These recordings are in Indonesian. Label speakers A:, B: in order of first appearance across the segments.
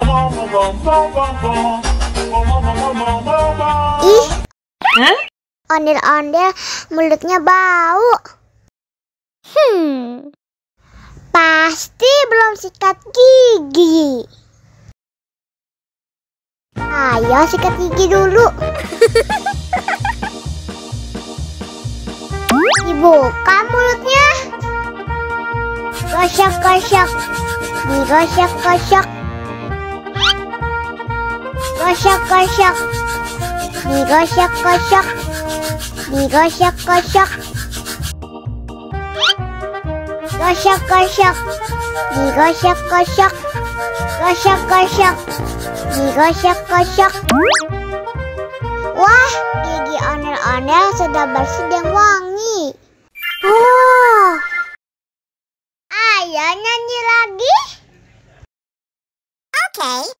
A: Ih, ondel-ondel mulutnya bau. Pasti belum sikat gigi. Ayo sikat gigi dulu. Dibuka mulutnya. Gosok-gosok. Digosok-gosok. Gosok-gosok. Digosok-gosok. Digosok-gosok. Gosok-gosok. Digosok-gosok. Gosok-gosok. Digosok-gosok. Wah, gigi ondel-ondel sudah bersih dan wangi. Oh, ayo nyanyi lagi. Oke.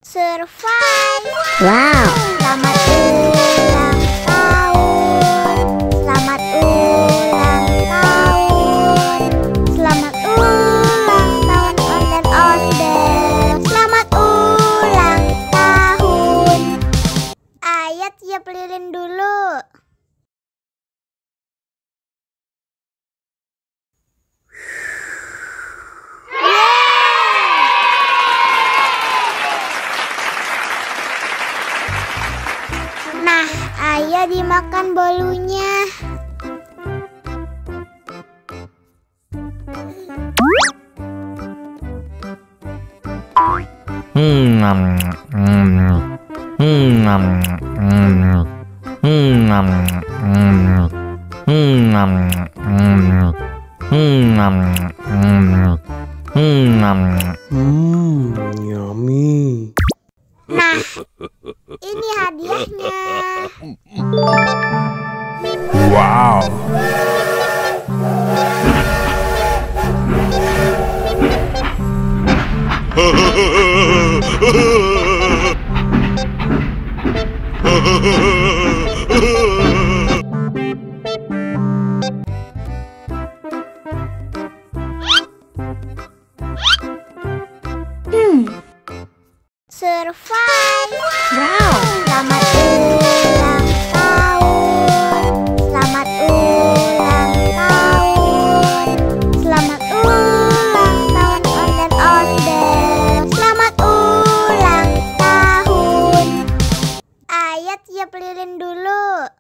A: Survive. Wow. Selamat ulang tahun. Selamat ulang tahun. Selamat ulang tahun ondel-ondel. Selamat ulang tahun. Ayo tiup lilin dulu. Nah, ayo dimakan bolunya.
B: Yummy.
A: Nah, ini hadiahnya.
B: Wow.
A: Survive. Wow. Selamat ulang tahun. Selamat ulang tahun. Selamat ulang tahun ondel-ondel. Selamat ulang tahun. Ayo tiup lilin dulu.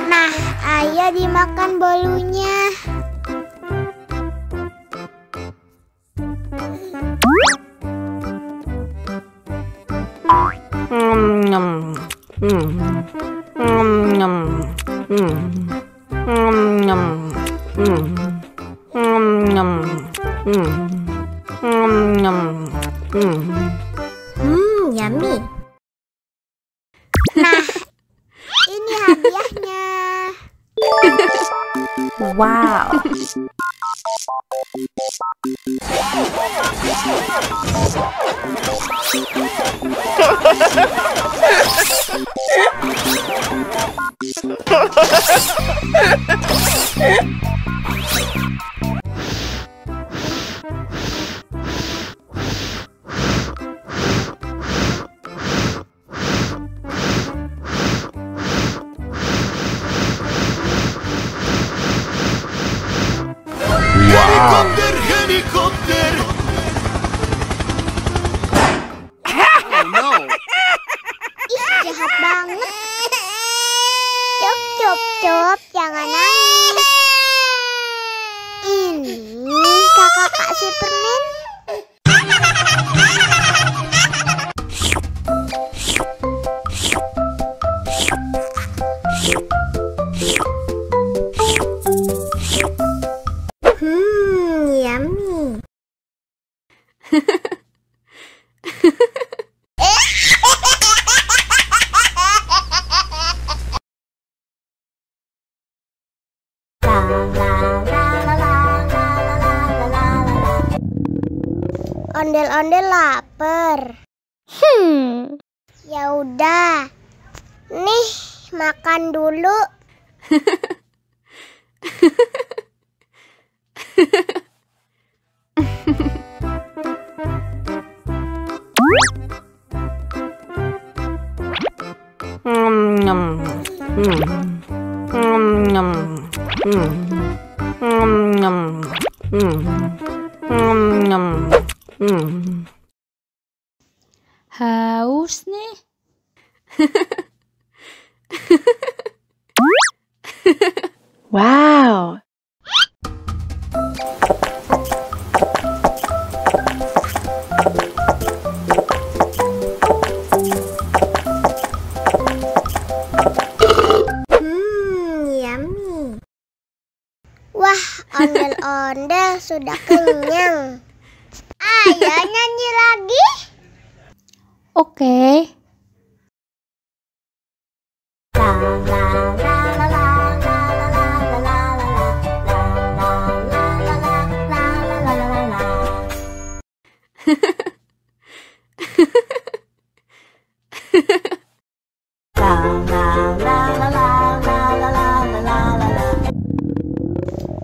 A: Nah, ayo dimakan bolunya. Yummy. Nah, ini hadiahnya.
C: Wow.
B: Helikopter. Oh no.
A: Ih, jahat banget. Cup, cup, cup, jangan nangis. Ini kakak Kak Superman. Ondel-ondel lapar. Ya udah. Nih, makan dulu.
C: Haus nih.
D: Wow.
A: Yummy. Wah, ondel-ondel sudah kenyang. Ayo nyanyi lagi.
C: Oke.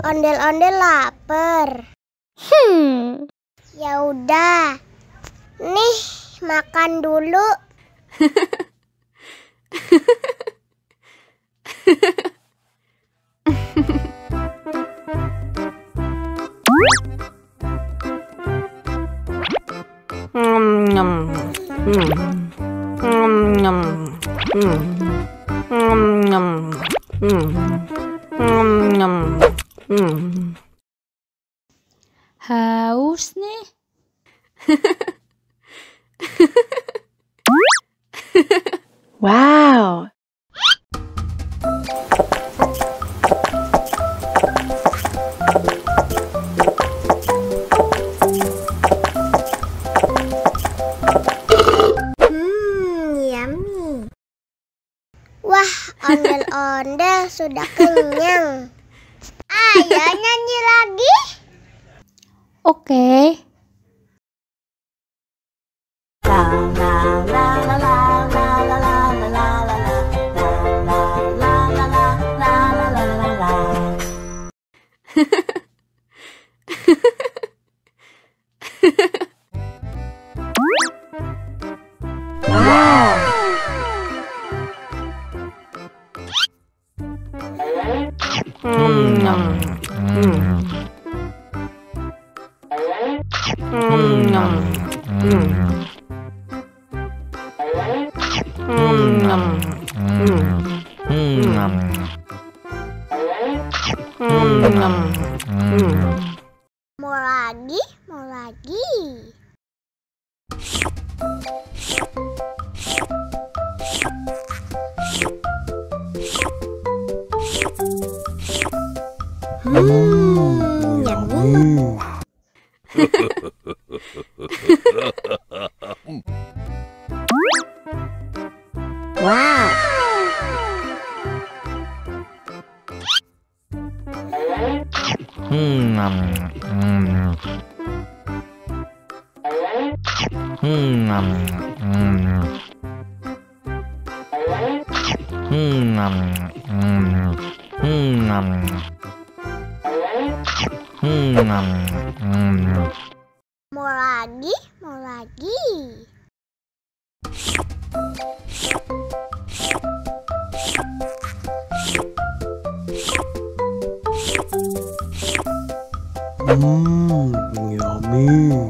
A: Ondel-ondel lapar. Ya udah. Nih, makan dulu.
C: Haus nih.
D: Wow.
A: Yummy. Wah, ondel-ondel sudah kenyang. Ayo nyanyi lagi.
C: Oke.
A: Mau lagi, mau lagi.
B: Yummy.
A: Wow. Mau lagi, mau lagi.
B: Yummy.